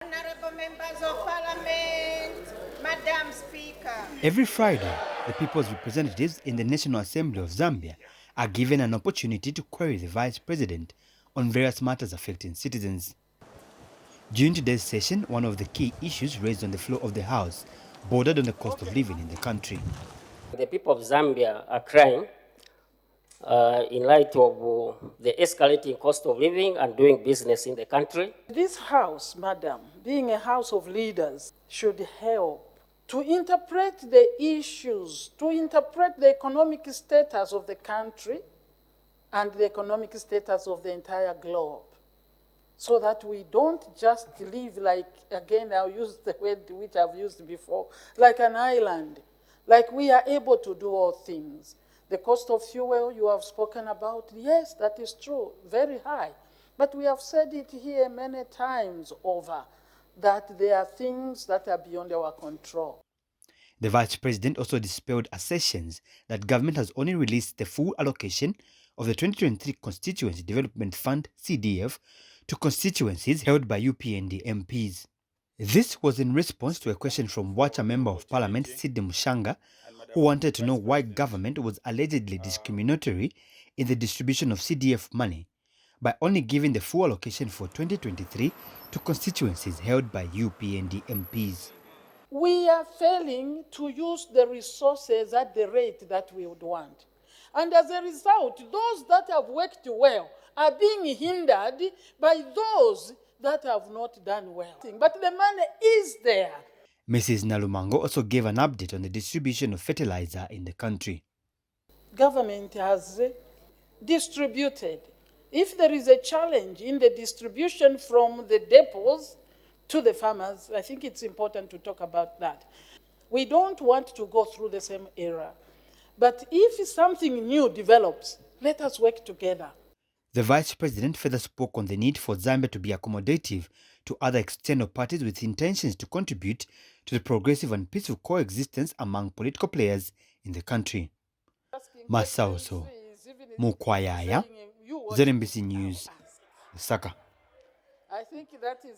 Honorable Members of Parliament, Madam Speaker. Every Friday, the people's representatives in the National Assembly of Zambia are given an opportunity to query the Vice President on various matters affecting citizens. During today's session, one of the key issues raised on the floor of the House bordered on the cost of living in the country. The people of Zambia are crying in light of the escalating cost of living and doing business in the country. This House, Madam, being a House of leaders, should help to interpret the issues, to interpret the economic status of the country and the economic status of the entire globe, so that we don't just live like, again, I'll use the word which I've used before, like an island, like we are able to do all things. The cost of fuel you have spoken about, yes, that is true, very high. But we have said it here many times over, that there are things that are beyond our control. The Vice President also dispelled assertions that government has only released the full allocation of the 2023 Constituency Development Fund CDF to constituencies held by UPND MPs. This was in response to a question from Wacha Member of Parliament Sidney Mushanga, who wanted to know why government was allegedly discriminatory in the distribution of CDF money by only giving the full allocation for 2023 to constituencies held by UPND MPs. We are failing to use the resources at the rate that we would want. And as a result, those that have worked well are being hindered by those that have not done well. But the money is there. Mrs. Nalumango also gave an update on the distribution of fertilizer in the country. Government has distributed. If there is a challenge in the distribution from the depots to the farmers, I think it's important to talk about that. We don't want to go through the same era. But if something new develops, let us work together. The Vice President further spoke on the need for Zambia to be accommodative to other external parties with intentions to contribute to the progressive and peaceful coexistence among political players in the country. Masauso Mkwayaya, ZNBC News, Lusaka. I think that is